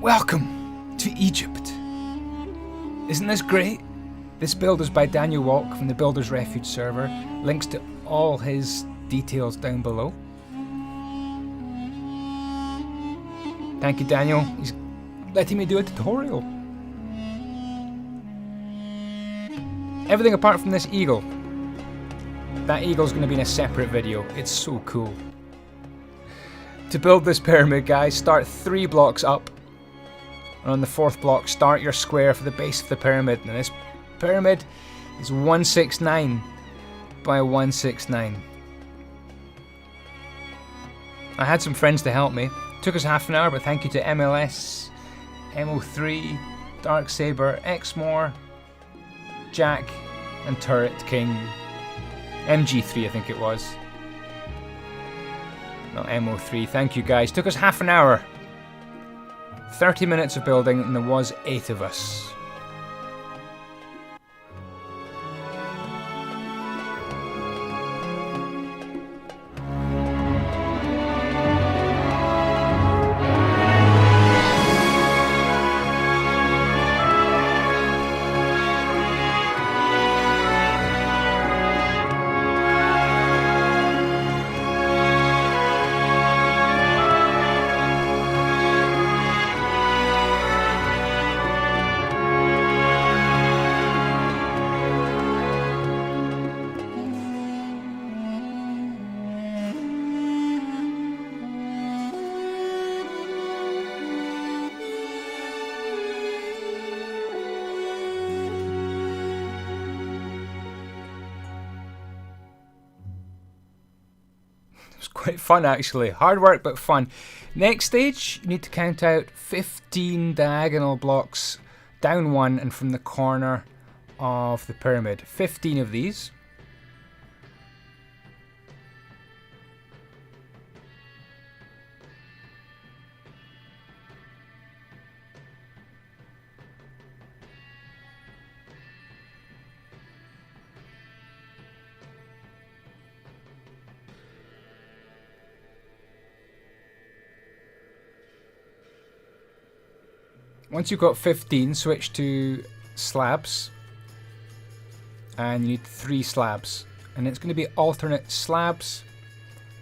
Welcome to Egypt. Isn't this great? This build is by Daniel Walk from the Builders Refuge server. Links to all his details down below. Thank you, Daniel. He's letting me do a tutorial. Everything apart from this eagle. That eagle's going to be in a separate video. It's so cool. To build this pyramid, guys, start 3 blocks up. And on the 4th block, start your square for the base of the pyramid. Now this pyramid is 169 by 169. I had some friends to help me. Took us half an hour, but thank you to MLS, MO3, Darksaber, Exmore, Jack, and Turret King. MG3, I think it was. Not MO3. Thank you, guys. Took us half an hour. 30 minutes of building, and there was 8 of us. It's quite fun, actually. Hard work, but fun. Next stage, you need to count out 15 diagonal blocks down one and from the corner of the pyramid. 15 of these. Once you've got 15, switch to slabs, and you need 3 slabs, and it's going to be alternate slabs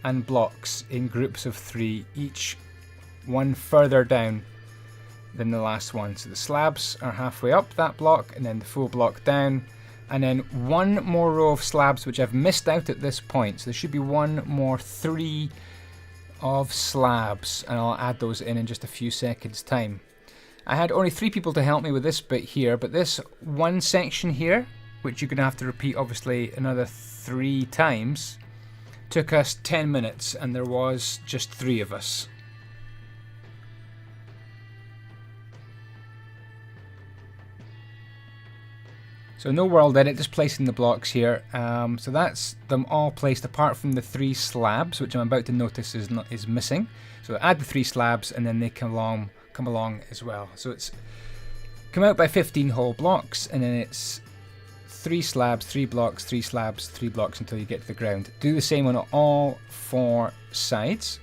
and blocks in groups of 3, each one further down than the last one. So the slabs are halfway up that block, and then the full block down, and then 1 more row of slabs, which I've missed out at this point. So there should be 1 more 3 of slabs, and I'll add those in just a few seconds time. I had only 3 people to help me with this bit here, but this one section here, which you're going to have to repeat obviously another 3 times, took us 10 minutes, and there was just 3 of us. So no world edit, just placing the blocks here. So that's them all placed apart from the 3 slabs, which I'm about to notice is missing. So add the 3 slabs, and then they come along as well. So it's come out by 15 whole blocks, and then it's 3 slabs, 3 blocks, 3 slabs, 3 blocks until you get to the ground. Do the same on all 4 sides.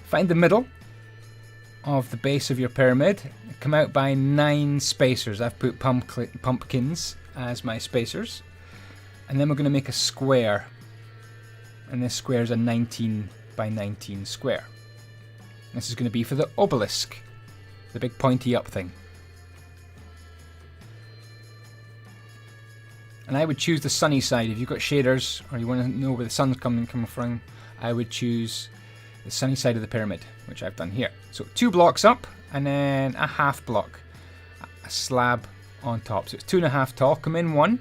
Find the middle of the base of your pyramid. Come out by 9 spacers. I've put pumpkins as my spacers. And then we're going to make a square. And this square is a 19 by 19 square. This is going to be for the obelisk, the big pointy up thing. And I would choose the sunny side. If you've got shaders, or you want to know where the sun's coming from, I would choose the sunny side of the pyramid, which I've done here. So 2 blocks up, and then a half block, a slab on top. So it's 2.5 tall. Come in 1,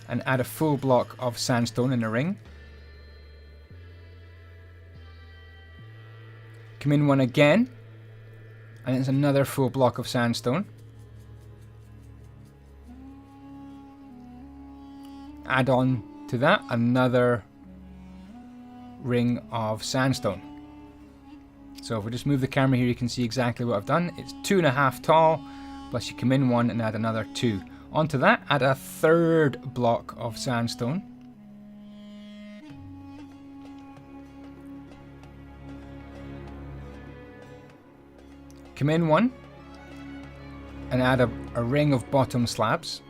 and add a full block of sandstone in a ring. Come in 1 again, and it's another full block of sandstone. Add on to that another ring of sandstone. So if we just move the camera here, you can see exactly what I've done. It's 2.5 tall, plus you come in 1 and add another 2. Onto that, add a 3rd block of sandstone. Come in one and add a ring of bottom slabs.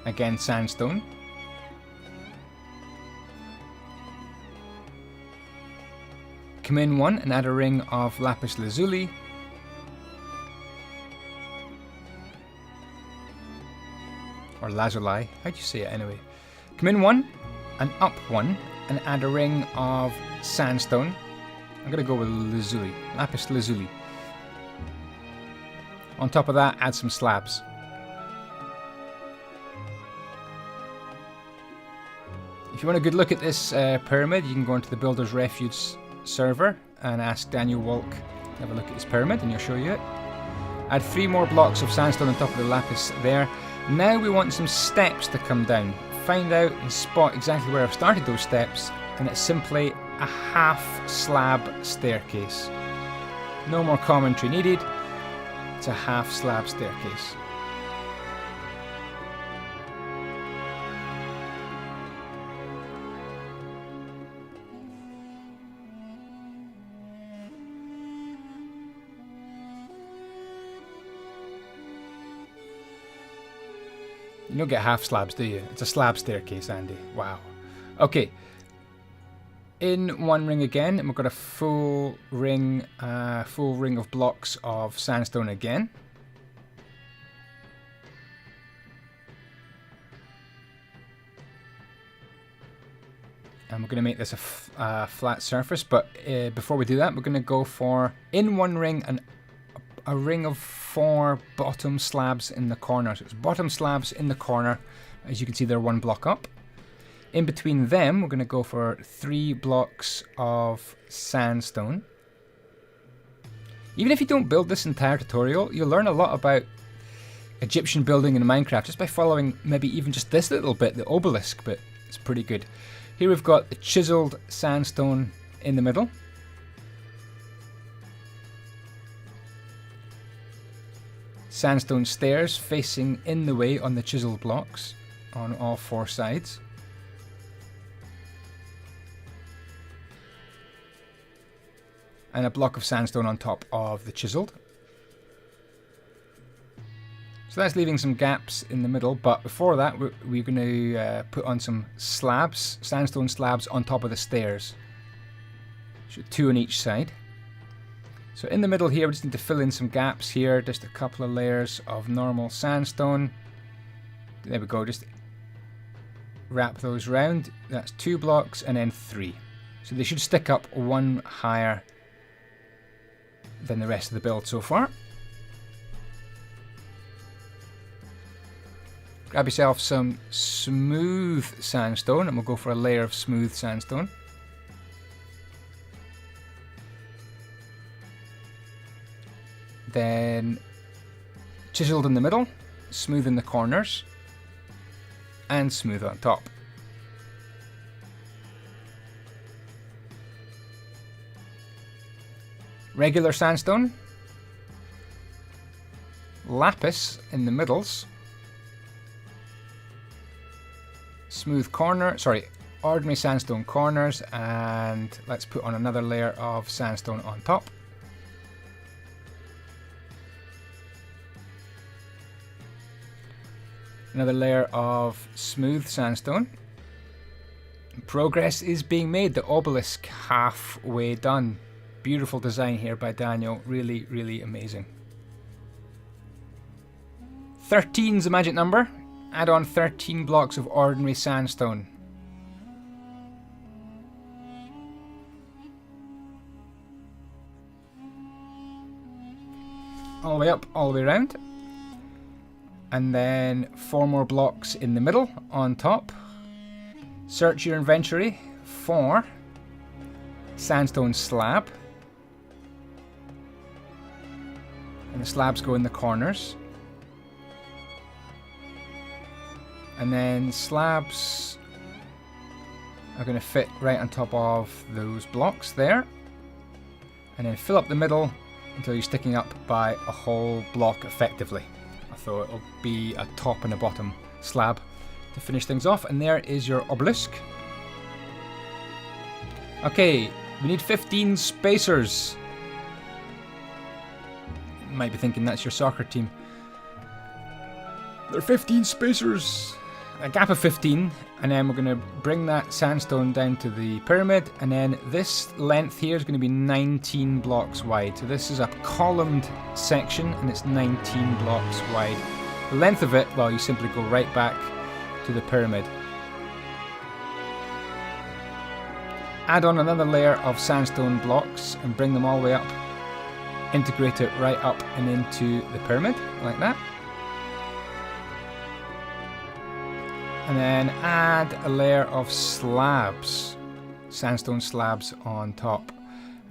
Again, sandstone. Come in one and add a ring of lapis lazuli. Or lazuli, how do you say it anyway? Come in one and up one and add a ring of sandstone. I'm going to go with lazuli, lapis lazuli. On top of that, add some slabs. If you want a good look at this pyramid, you can go into the Builder's Refuge server and ask Daniel Walk to have a look at his pyramid and he'll show you it. Add 3 more blocks of sandstone on top of the lapis there. Now we want some steps to come down. Find out and spot exactly where I've started those steps, and it's simply a half slab staircase. No more commentary needed. It's a half slab staircase. You don't get half slabs, do you? It's a slab staircase, Andy. Wow. Okay. In one ring again, and we've got a full ring of blocks of sandstone again. And we're going to make this a flat surface, but before we do that, we're going to go for, in one ring, a ring of 4 bottom slabs in the corner. So it's bottom slabs in the corner. As you can see, they're 1 block up. In between them, we're going to go for 3 blocks of sandstone. Even if you don't build this entire tutorial, you'll learn a lot about Egyptian building in Minecraft just by following maybe even just this little bit, the obelisk bit. It's pretty good. Here we've got the chiseled sandstone in the middle. Sandstone stairs facing in the way on the chiseled blocks on all 4 sides. And a block of sandstone on top of the chiseled. So that's leaving some gaps in the middle, but before that we're going to put on some slabs, sandstone slabs on top of the stairs. So 2 on each side. So in the middle here, we just need to fill in some gaps here, just a couple of layers of normal sandstone. There we go, just wrap those round. That's 2 blocks and then 3. So they should stick up 1 higher than the rest of the build so far. Grab yourself some smooth sandstone, and we'll go for a layer of smooth sandstone. Then chiseled in the middle, smooth in the corners, and smooth on top. Regular sandstone, lapis in the middles, smooth corner, ordinary sandstone corners, and let's put on another layer of sandstone on top. Another layer of smooth sandstone. Progress is being made. The obelisk halfway done. Beautiful design here by Daniel. Really, really amazing. 13's the magic number. Add on 13 blocks of ordinary sandstone. All the way up, all the way around. And then 4 more blocks in the middle on top. Search your inventory for sandstone slab. And the slabs go in the corners. And then slabs are going to fit right on top of those blocks there. And then fill up the middle until you're sticking up by a whole block effectively. So it'll be a top and a bottom slab to finish things off. And there is your obelisk. Okay, we need 15 spacers. You might be thinking that's your soccer team. There are 15 spacers. A gap of 15, and then we're going to bring that sandstone down to the pyramid, and then this length here is going to be 19 blocks wide. So this is a columned section, and it's 19 blocks wide. The length of it, well, you simply go right back to the pyramid. Add on another layer of sandstone blocks and bring them all the way up. Integrate it right up and into the pyramid, like that. And then add a layer of slabs, sandstone slabs on top.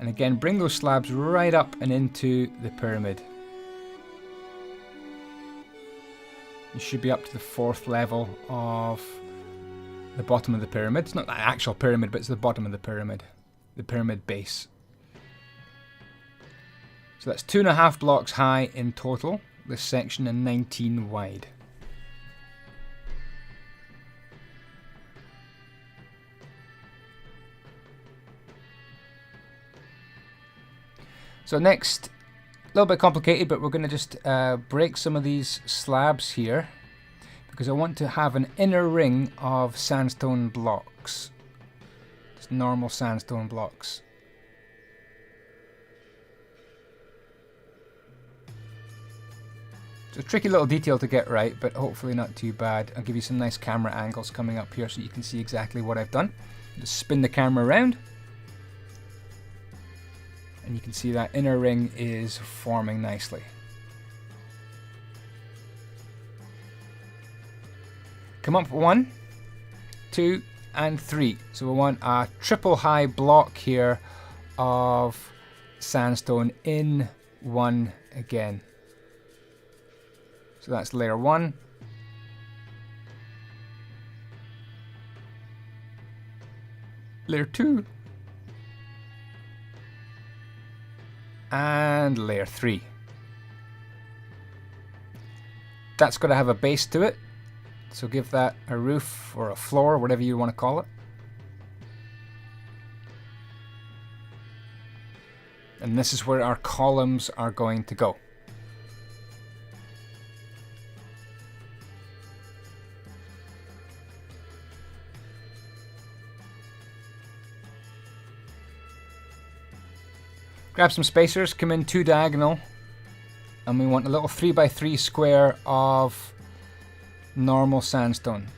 And again, bring those slabs right up and into the pyramid. You should be up to the 4th level of the bottom of the pyramid. It's not the actual pyramid, but it's the bottom of the pyramid base. So that's 2.5 blocks high in total, this section, and 19 wide. So next, a little bit complicated, but we're going to just break some of these slabs here, because I want to have an inner ring of sandstone blocks. Just normal sandstone blocks. It's a tricky little detail to get right, but hopefully not too bad. I'll give you some nice camera angles coming up here so you can see exactly what I've done. Just spin the camera around. And you can see that inner ring is forming nicely. Come up 1, 2, and 3. So we want a triple high block here of sandstone in 1 again. So that's layer 1. Layer 2. And layer 3. That's got to have a base to it, so give that a roof or a floor, whatever you want to call it. And this is where our columns are going to go. Grab some spacers, come in 2 diagonal, and we want a little 3x3 square of normal sandstone.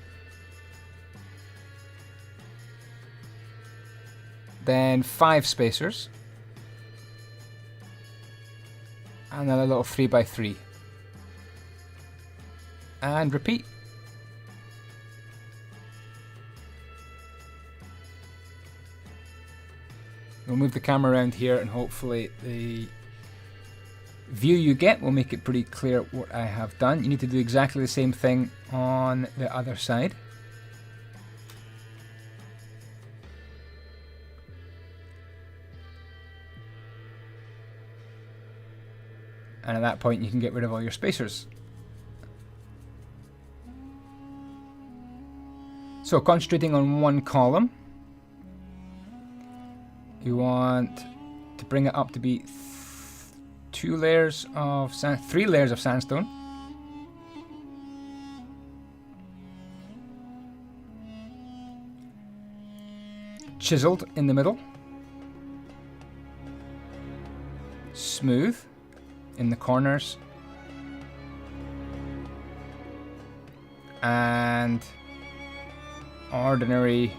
Then 5 spacers, and another little 3x3. And repeat. We'll move the camera around here, and hopefully the view you get will make it pretty clear what I have done. You need to do exactly the same thing on the other side. And at that point you can get rid of all your spacers. So concentrating on one column, you want to bring it up to be 3 layers of sandstone. Chiseled in the middle. Smooth in the corners. And ordinary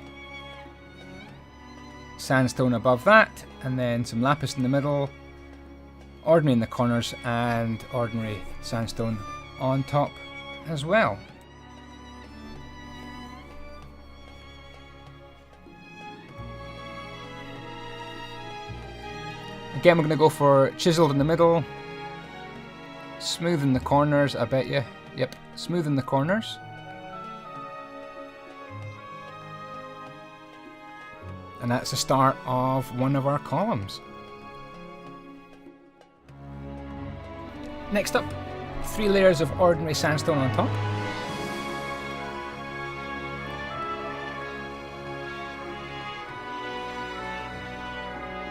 sandstone above that, and then some lapis in the middle, ordinary in the corners, and ordinary sandstone on top as well. Again, we're going to go for chiseled in the middle, smooth in the corners, I bet you. Yep, smooth in the corners. And that's the start of one of our columns. Next up, 3 layers of ordinary sandstone on top.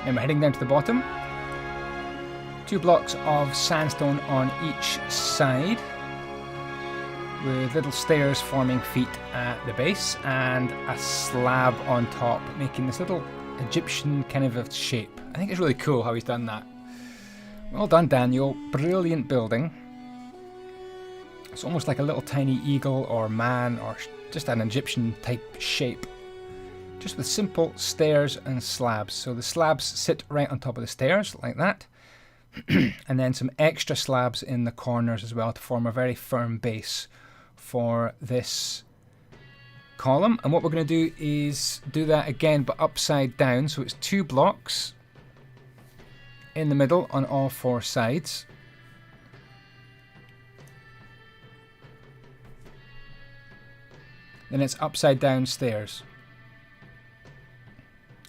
Then we're heading down to the bottom. 2 blocks of sandstone on each side, with little stairs forming feet at the base, and a slab on top, making this little Egyptian kind of a shape. I think it's really cool how he's done that. Well done, Daniel. Brilliant building. It's almost like a little tiny eagle or man, or just an Egyptian type shape. Just with simple stairs and slabs. So the slabs sit right on top of the stairs, like that. And then some extra slabs in the corners as well to form a very firm base for this column. And what we're going to do is do that again, but upside down. So it's 2 blocks in the middle on all 4 sides. Then it's upside down stairs.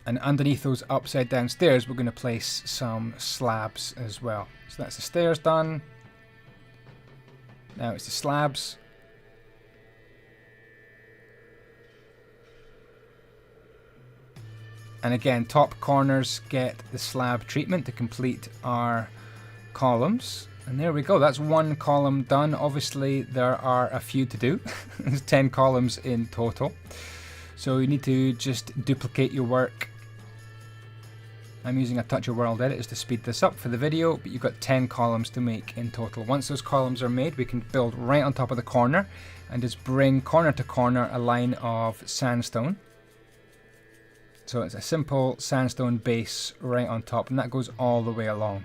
And underneath those upside down stairs, we're going to place some slabs as well. So that's the stairs done. Now it's the slabs. And again, top corners get the slab treatment to complete our columns. And there we go, that's 1 column done. Obviously, there are a few to do. There's 10 columns in total. So you need to just duplicate your work. I'm using a Touch of World Edit to speed this up for the video, but you've got 10 columns to make in total. Once those columns are made, we can build right on top of the corner and just bring corner to corner a line of sandstone. So it's a simple sandstone base right on top, and that goes all the way along.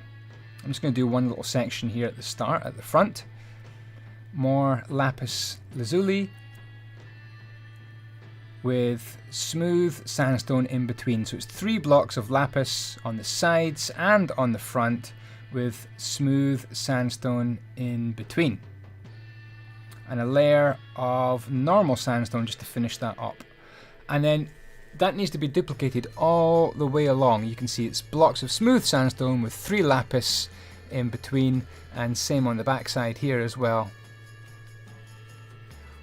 I'm just going to do one little section here at the start, at the front. More lapis lazuli with smooth sandstone in between. So it's 3 blocks of lapis on the sides and on the front with smooth sandstone in between. And a layer of normal sandstone just to finish that up. And then that needs to be duplicated all the way along. You can see it's blocks of smooth sandstone with 3 lapis in between, and same on the back side here as well.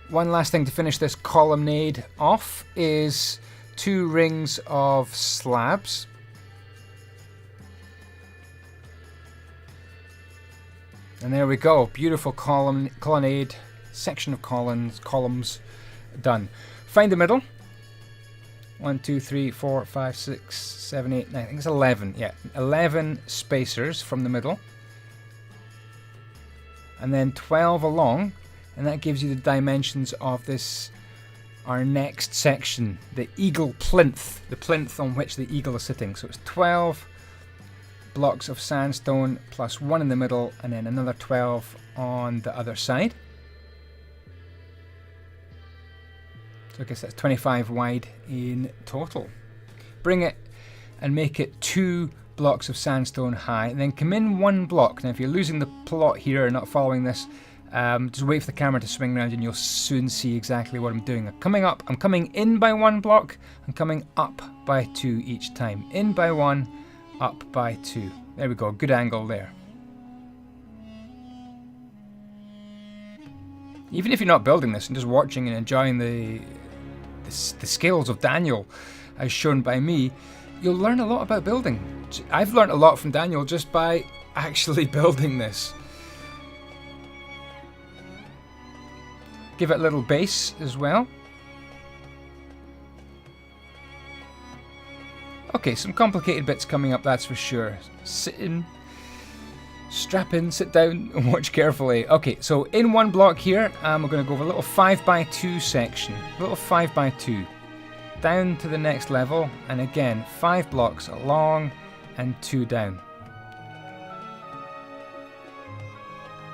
One last thing to finish this colonnade off is 2 rings of slabs. And there we go, beautiful colonnade, section of columns done. Find the middle. 1, 2, 3, 4, 5, 6, 7, 8, 9, I think it's 11, yeah. 11 spacers from the middle. And then 12 along, and that gives you the dimensions of this, our next section, the eagle plinth, the plinth on which the eagle is sitting. So it's 12 blocks of sandstone plus 1 in the middle, and then another 12 on the other side. So I guess that's 25 wide in total. Bring it and make it 2 blocks of sandstone high, and then come in 1 block. Now if you're losing the plot here and not following this, just wait for the camera to swing around and you'll soon see exactly what I'm doing. I'm coming in by 1 block, I'm coming up by 2 each time. In by 1, up by 2. There we go, good angle there. Even if you're not building this and just watching and enjoying the skills of Daniel as shown by me, you'll learn a lot about building. I've learned a lot from Daniel just by actually building this. Give it a little base as well. Okay, some complicated bits coming up, that's for sure. Sit in, strap in, sit down and watch carefully. Okay, so in 1 block here, we're going to go over a little 5x2 section. A little 5x2. Down to the next level, and again, 5 blocks along and 2 down.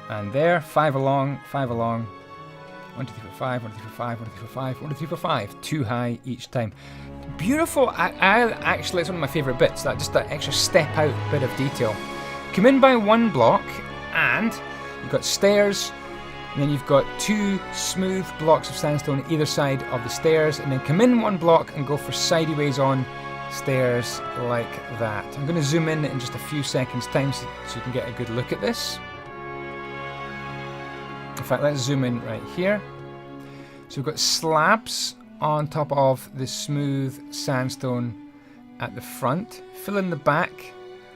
And there, 5 along, 5 along. 1, 2, 3, 4, 5, 1, 2, 3, 4, 5, 1, 2, 3, 4, 5, 1, 2, 3, 4, 5. 2 high each time. Beautiful. I actually, it's one of my favourite bits, just that extra step out bit of detail. Come in by 1 block, and you've got stairs, and then you've got 2 smooth blocks of sandstone either side of the stairs, and then come in 1 block and go for sideways on stairs like that. I'm going to zoom in just a few seconds time so you can get a good look at this. In fact, let's zoom in right here. So we've got slabs on top of the smooth sandstone at the front. Fill in the back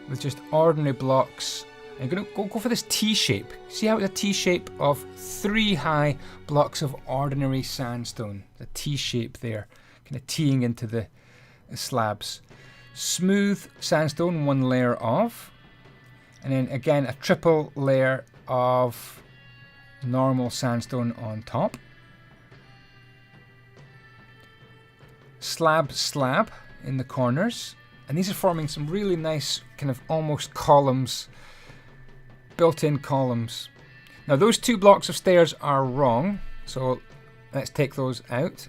with just ordinary blocks I'm going to go for this T-shape. See how it's a T-shape of 3 high blocks of ordinary sandstone. The T-shape there, kind of teeing into the slabs. Smooth sandstone, 1 layer of. And then again, a triple layer of normal sandstone on top. Slab in the corners. And these are forming some really nice kind of almost columns, built-in columns. Now those 2 blocks of stairs are wrong, so let's take those out.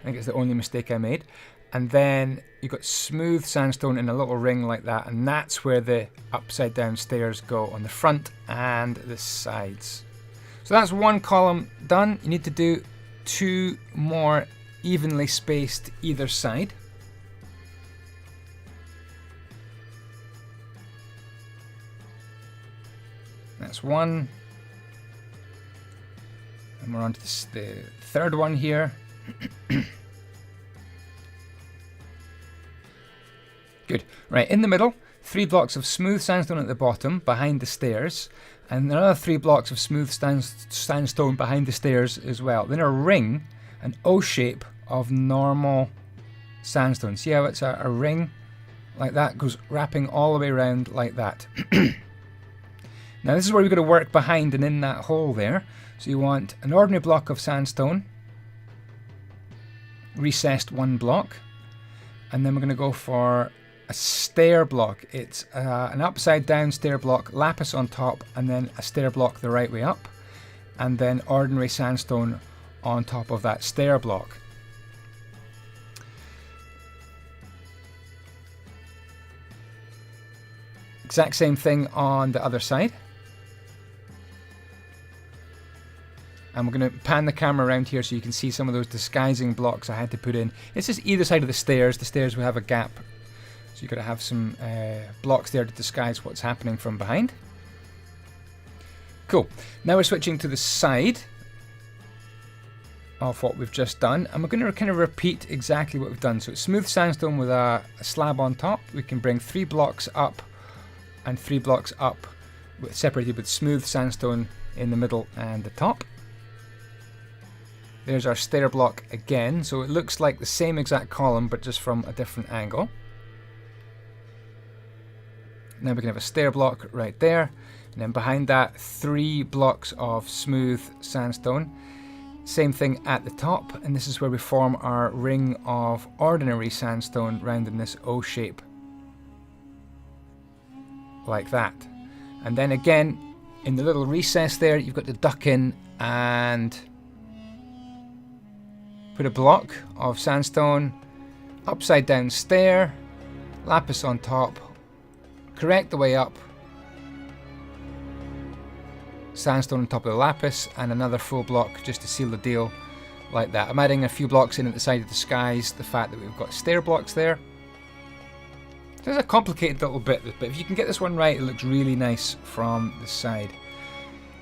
I think it's the only mistake I made. And then you've got smooth sandstone in a little ring like that, and that's where the upside down stairs go, on the front and the sides. So that's 1 column done. You need to do 2 more evenly spaced either side. That's 1. And we're on to the 3rd one here. Good. Right, in the middle, 3 blocks of smooth sandstone at the bottom, behind the stairs. And another 3 blocks of smooth sandstone behind the stairs as well. Then a ring, an O shape of normal sandstone. See how it's a ring? Like that, goes wrapping all the way around like that. Now this is where we're going to work behind and in that hole there. So you want an ordinary block of sandstone, recessed 1 block, and then we're going to go for a stair block. It's an upside down stair block, lapis on top, and then a stair block the right way up, and then ordinary sandstone on top of that stair block. Exact same thing on the other side. And we're going to pan the camera around here so you can see some of those disguising blocks I had to put in. This is either side of the stairs. The stairs will have a gap, so you've got to have some blocks there to disguise what's happening from behind. Cool. Now we're switching to the side of what we've just done, and we're going to kind of repeat exactly what we've done. So it's smooth sandstone with a slab on top. We can bring 3 blocks up and 3 blocks up, separated with smooth sandstone in the middle and the top. There's our stair block again, so it looks like the same exact column but just from a different angle. Now we can have a stair block right there, and then behind that 3 blocks of smooth sandstone. Same thing at the top, and this is where we form our ring of ordinary sandstone round in this O shape. Like that. And then again, in the little recess there, you've got to duck in and put a block of sandstone, upside down stair, lapis on top, correct the way up, sandstone on top of the lapis, and another full block just to seal the deal, like that. I'm adding a few blocks in at the side to disguise the fact that we've got stair blocks there. It's a complicated little bit, but if you can get this one right, it looks really nice from the side.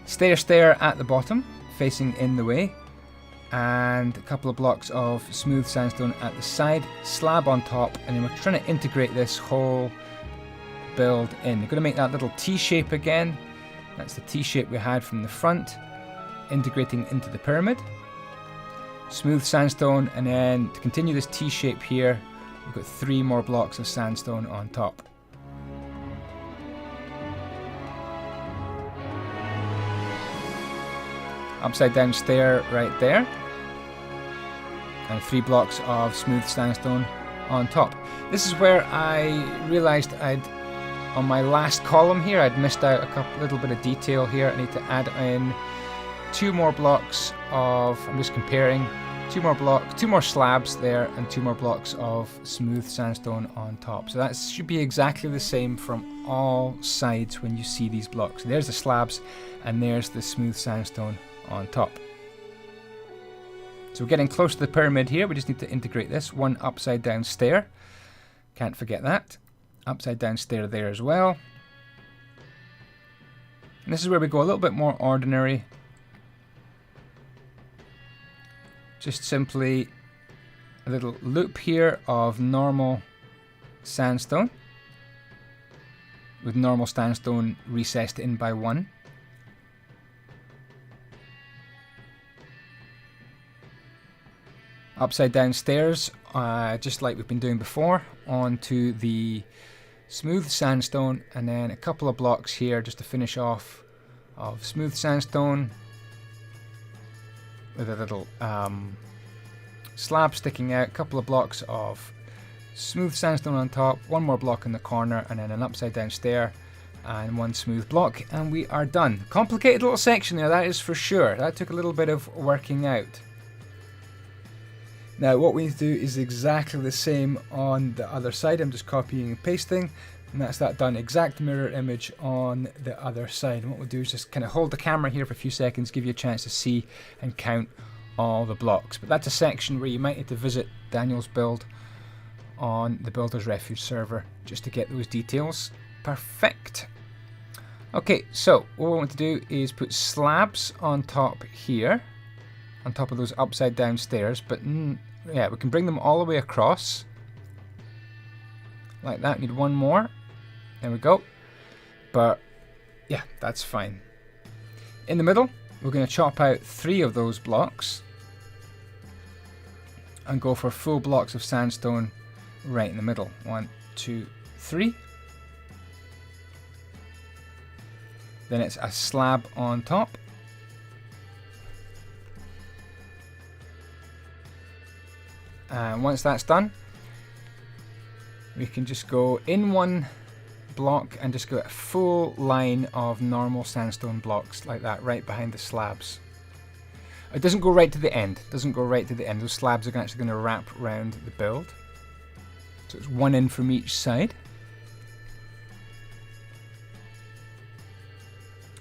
Stair at the bottom, facing in the way, and a couple of blocks of smooth sandstone at the side, slab on top, and then we're trying to integrate this whole build in. We're going to make that little T shape again. That's the T shape we had from the front, integrating into the pyramid. Smooth sandstone, and then to continue this T shape here, we've got 3 more blocks of sandstone on top. Upside down stair right there, and 3 blocks of smooth sandstone on top. This is where I realized on my last column here, I'd missed out a little bit of detail here. I need to add in 2 more blocks of, I'm just comparing, 2 more slabs there, and 2 more blocks of smooth sandstone on top. So that should be exactly the same from all sides when you see these blocks. There's the slabs, and there's the smooth sandstone on top. So we're getting close to the pyramid here. We just need to integrate this. 1 upside down stair. Can't forget that. Upside down stair there as well. And this is where we go a little bit more ordinary. Just simply a little loop here of normal sandstone. with normal sandstone recessed in by 1. Upside down stairs, just like we've been doing before, onto the smooth sandstone, and then a couple of blocks here just to finish off of smooth sandstone with a little slab sticking out, a couple of blocks of smooth sandstone on top, one more block in the corner, and then an upside down stair and one smooth block, and we are done. Complicated little section there, that is for sure. That took a little bit of working out. Now what we need to do is exactly the same on the other side. I'm just copying and pasting, and that's that done. Exact mirror image on the other side. And what we'll do is just kind of hold the camera here for a few seconds, give you a chance to see and count all the blocks. But that's a section where you might need to visit Daniel's build on the Builder's Refuge server just to get those details perfect. Okay, so what we want to do is put slabs on top here, on top of those upside down stairs, but yeah, we can bring them all the way across like that. Need one more. There we go. But yeah, that's fine. In the middle, we're going to chop out 3 of those blocks and go for full blocks of sandstone right in the middle. 1, 2, 3. Then it's a slab on top. And once that's done, we can just go in one block and just go a full line of normal sandstone blocks like that, right behind the slabs. It doesn't go right to the end. It doesn't go right to the end. Those slabs are actually going to wrap around the build. So it's 1 in from each side.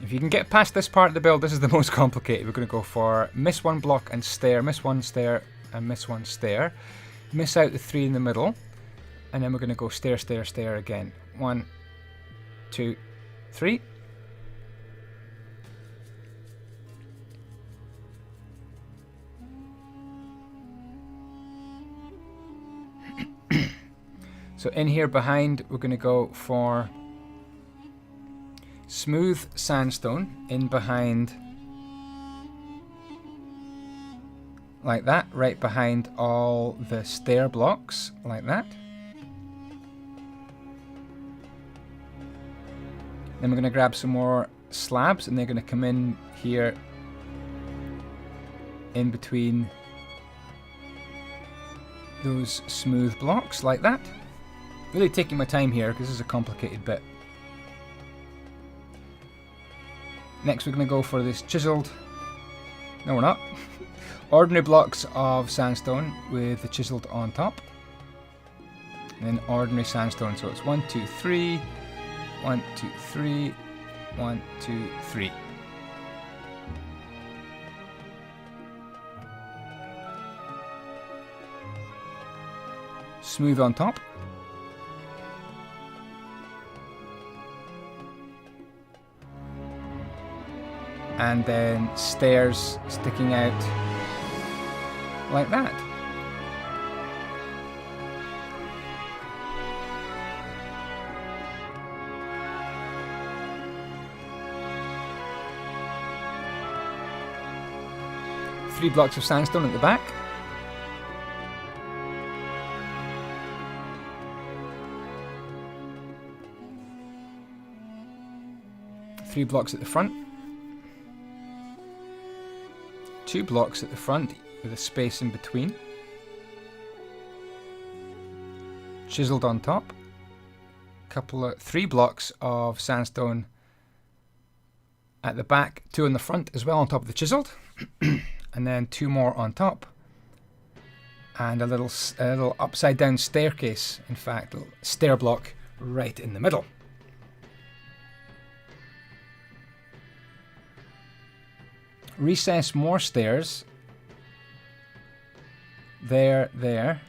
If you can get past this part of the build, this is the most complicated. We're going to go for miss 1 block and stair, miss 1 stair, and miss 1 stair. Miss out the 3 in the middle, and then we're going to go stair, stair, stair again. 1, 2, 3. So in here behind, we're going to go for smooth sandstone in behind like that, right behind all the stair blocks like that. Then we're going to grab some more slabs, and they're going to come in here in between those smooth blocks like that. Really taking my time here because this is a complicated bit. Next we're going to go for this chiseled, no we're not, ordinary blocks of sandstone with the chiseled on top. And then ordinary sandstone, so it's 1, 2, 3, 1, 2, 3, 1, 2, 3. Smooth on top. And then stairs sticking out like that. Three blocks of sandstone at the back. Three blocks at the front. 2 blocks at the front with a space in between. Chiseled on top. 3 blocks of sandstone at the back, 2 in the front as well on top of the chiseled. And then 2 more on top. And a little upside down staircase, in fact, a stair block right in the middle. Recess more stairs. There, there,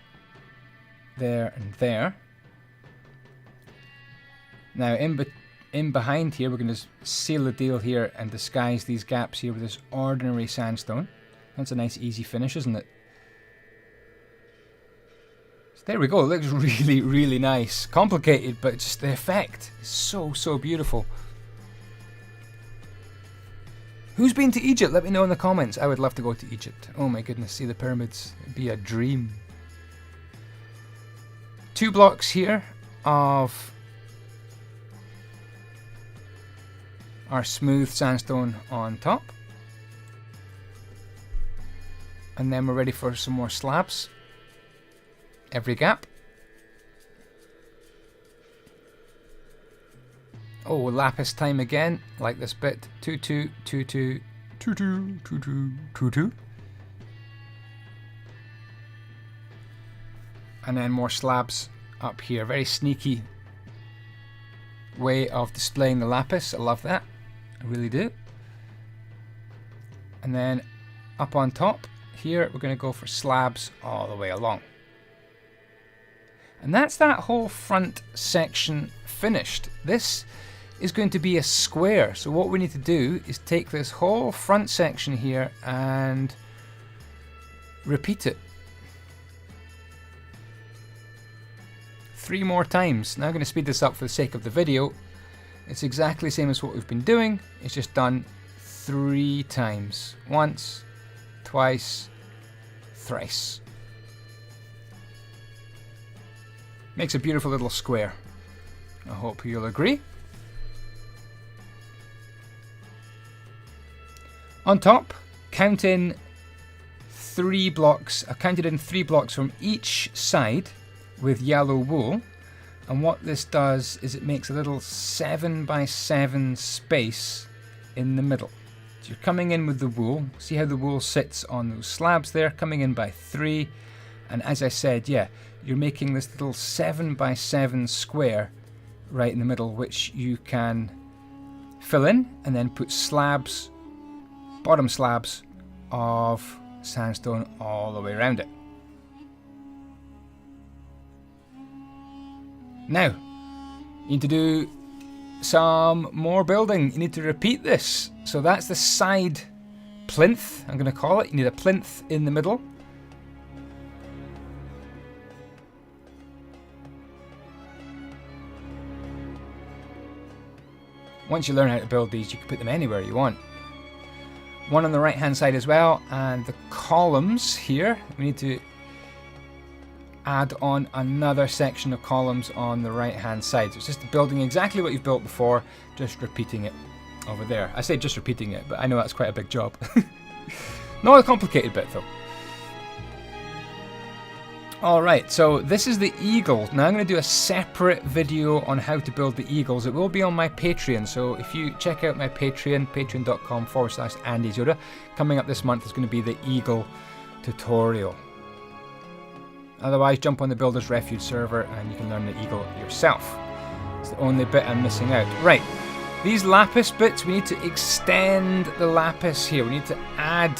there, and there. Now in behind here, we're going to seal the deal here and disguise these gaps here with this ordinary sandstone. That's a nice easy finish, isn't it? So there we go. It looks really, really nice. Complicated, but just the effect is so, so beautiful. Who's been to Egypt? Let me know in the comments. I would love to go to Egypt. Oh my goodness, see the pyramids. It'd be a dream. 2 blocks here of our smooth sandstone on top. And then we're ready for some more slabs. Every gap. Oh, lapis time again, like this bit. 2 2 2 2 2 2 2 2 2 2. And then more slabs up here. Very sneaky way of displaying the lapis. I love that. I really do. And then up on top here, we're going to go for slabs all the way along. And that's that whole front section finished. This is going to be a square. So what we need to do is take this whole front section here and repeat it 3 more times. Now I'm going to speed this up for the sake of the video. It's exactly the same as what we've been doing. It's just done 3 times. Once, twice, thrice. Makes a beautiful little square. I hope you'll agree. On top, count in 3 blocks. I counted in 3 blocks from each side with yellow wool. And what this does is it makes a little 7 by 7 space in the middle. So you're coming in with the wool. See how the wool sits on those slabs there, coming in by 3. And as I said, yeah, you're making this little 7 by 7 square right in the middle, which you can fill in and then put slabs, bottom slabs of sandstone all the way around it. Now, you need to do some more building. You need to repeat this. So that's the side plinth, I'm going to call it. You need a plinth in the middle. Once you learn how to build these, you can put them anywhere you want. One on the right hand side as well, and the columns here, we need to add on another section of columns on the right hand side. So it's just building exactly what you've built before, just repeating it over there. I say just repeating it, but I know that's quite a big job. Not a complicated bit though. Alright, so this is the eagle. Now I'm going to do a separate video on how to build the eagles. It will be on my Patreon, so if you check out my Patreon, patreon.com/andyisyoda, coming up this month is going to be the eagle tutorial. Otherwise, jump on the Builders Refuge server and you can learn the eagle yourself. It's the only bit I'm missing out. Right, these lapis bits, we need to extend the lapis here. We need to add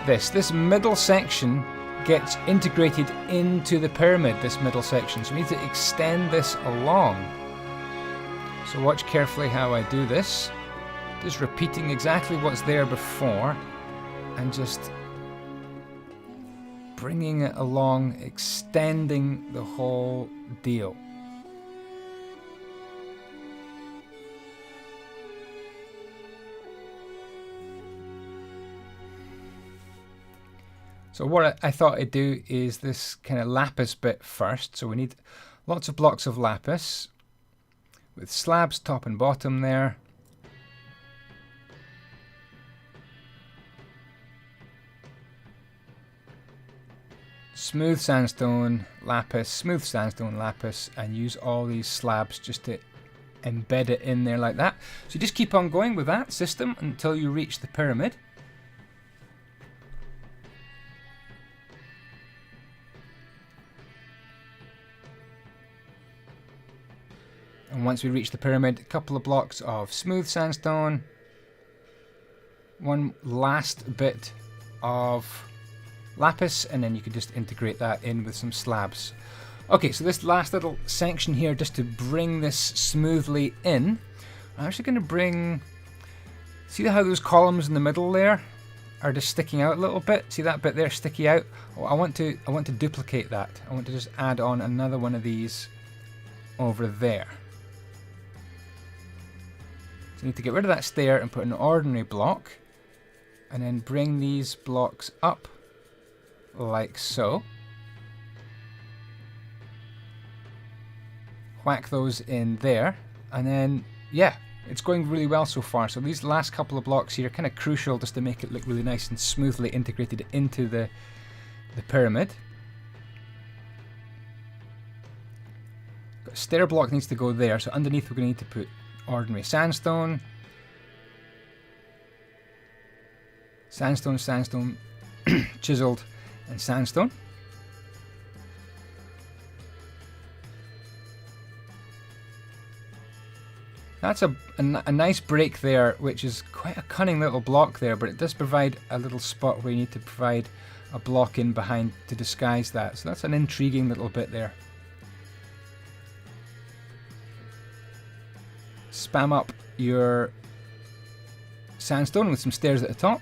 this. This middle section gets integrated into the pyramid, this middle section. So we need to extend this along. So watch carefully how I do this. Just repeating exactly what's there before and just bringing it along, extending the whole deal. So what I thought I'd do is this kind of lapis bit first. So we need lots of blocks of lapis with slabs top and bottom there. Smooth sandstone, lapis, and use all these slabs just to embed it in there like that. So just keep on going with that system until you reach the pyramid. And once we reach the pyramid, a couple of blocks of smooth sandstone, one last bit of lapis, and then you can just integrate that in with some slabs. Okay, so this last little section here, just to bring this smoothly in, I'm actually going to bring, see how those columns in the middle there? are just sticking out a little bit. See that bit there sticky out? Oh, I want to duplicate that. I want to just add on another one of these over there. So I need to get rid of that stair and put an ordinary block, and then bring these blocks up like so. Whack those in there, and then yeah, it's going really well so far. So these last couple of blocks here are kind of crucial just to make it look really nice and smoothly integrated into the pyramid. Got a stair block needs to go there, so underneath we're going to need to put ordinary sandstone. Sandstone, sandstone, chiseled, and sandstone. That's a nice break there, which is quite a cunning little block there, but it does provide a little spot where you need to provide a block in behind to disguise that. So that's an intriguing little bit there. Spam up your sandstone with some stairs at the top.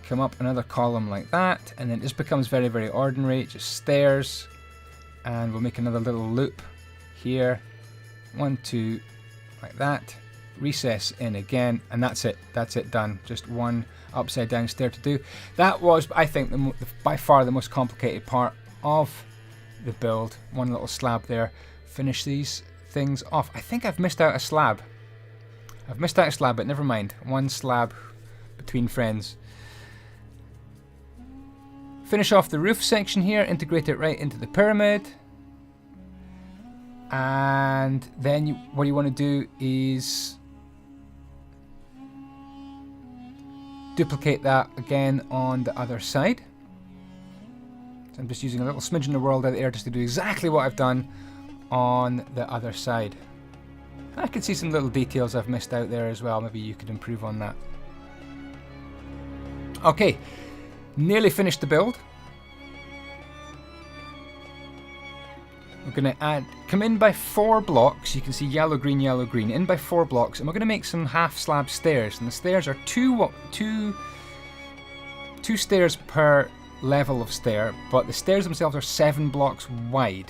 Come up another column like that, and then it just becomes very, very ordinary, just stairs, and we'll make another little loop here, 1, 2, like that, recess in again, and that's it done. Just one upside down stair to do. That was, I think, by far the most complicated part of the build. One little slab there. Finish these things off. I think I've missed out a slab. But never mind. One slab between friends. Finish off the roof section here, integrate it right into the pyramid. And then what you want to do is duplicate that again on the other side. So I'm just using a little smidgen of world out there just to do exactly what I've done on the other side. I can see some little details I've missed out there as well. Maybe you could improve on that. Okay, nearly finished the build. We're going to come in by 4 blocks. You can see yellow, green, in by 4 blocks, and we're going to make some half slab stairs. And the stairs are two stairs per level of stair, but the stairs themselves are 7 blocks wide.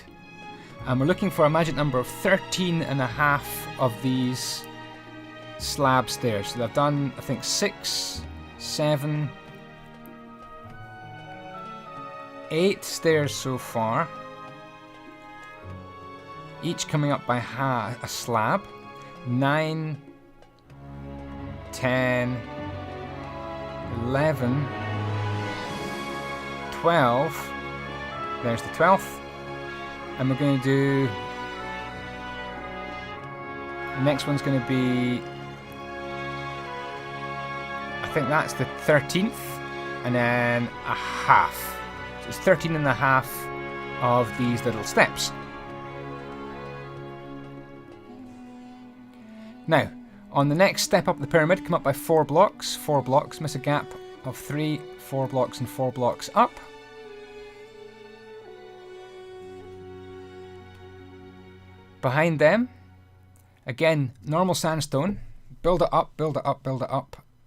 And we're looking for a magic number of 13.5 of these slab stairs. So I've done, I think, 6, 7, 8 stairs so far. Each coming up by a slab. 9, 10, 11, 12. There's the 12th. And we're going to do... the next one's going to be... I think that's the 13th. And then a half. So it's 13.5 of these little steps. Now, on the next step up the pyramid, come up by 4 blocks, miss a gap of 3, 4 blocks and 4 blocks up. Behind them, again, normal sandstone, build it up,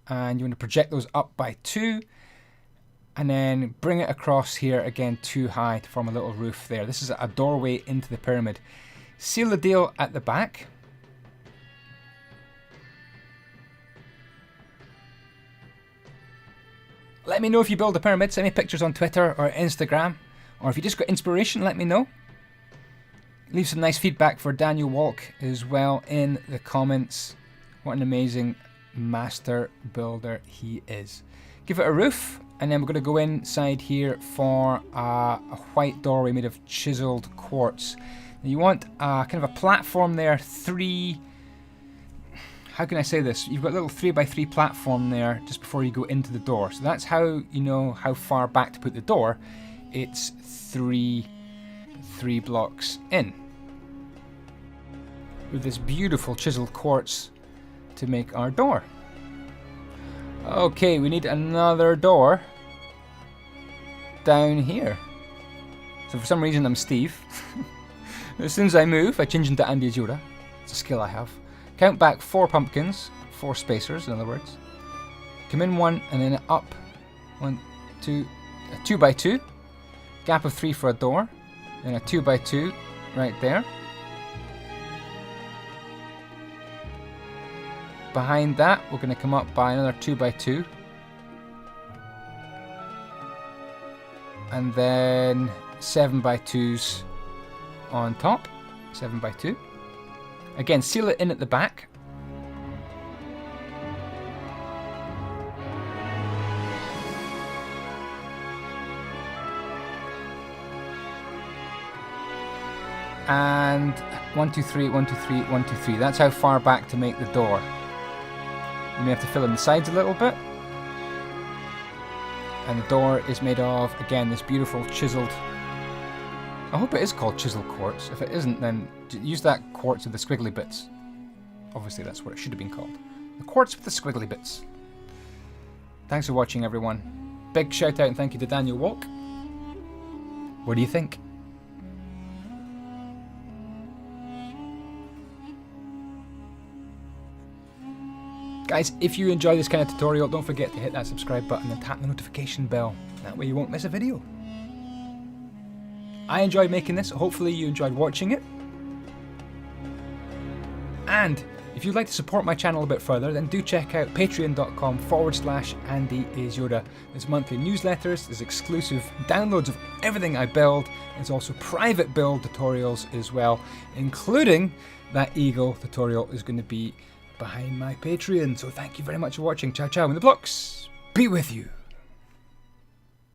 and you want to project those up by 2, and then bring it across here again 2 high to form a little roof there. This is a doorway into the pyramid. Seal the deal at the back. Let me know if you build a pyramid. Send me pictures on Twitter or Instagram. Or if you just got inspiration, let me know. Leave some nice feedback for Daniel Walk as well in the comments. What an amazing master builder he is. Give it a roof, and then we're going to go inside here for a white doorway made of chiseled quartz. Now you want kind of a platform there, 3... how can I say this? You've got a little 3x3 platform there just before you go into the door. So that's how you know how far back to put the door. It's 3 blocks in. With this beautiful chiseled quartz to make our door. Okay, we need another door down here. So for some reason I'm Steve. As soon as I move, I change into andyisyoda. It's a skill I have. Count back 4 pumpkins, 4 spacers in other words. come in one and then up 1, 2, a 2x2, gap of 3 for a door, then a 2x2 right there. Behind that, we're going to come up by another 2x2, and then 7x2s on top, 7x2. Again, seal it in at the back. And 1, 2, 3, 1, 2, 3, 1, 2, 3. That's how far back to make the door. You may have to fill in the sides a little bit. And the door is made of, again, this beautiful chiseled... I hope it is called chisel quartz. If it isn't, then use that quartz with the squiggly bits. Obviously, that's what it should have been called. The quartz with the squiggly bits. Thanks for watching, everyone. Big shout out and thank you to Daniel Walk. What do you think? Guys, if you enjoy this kind of tutorial, don't forget to hit that subscribe button and tap the notification bell. That way you won't miss a video. I enjoyed making this, hopefully you enjoyed watching it. And if you'd like to support my channel a bit further, then do check out patreon.com/andyisyoda. There's monthly newsletters, there's exclusive downloads of everything I build, there's also private build tutorials as well, including that eagle tutorial is going to be behind my Patreon. So thank you very much for watching. Ciao ciao, and the blocks be with you.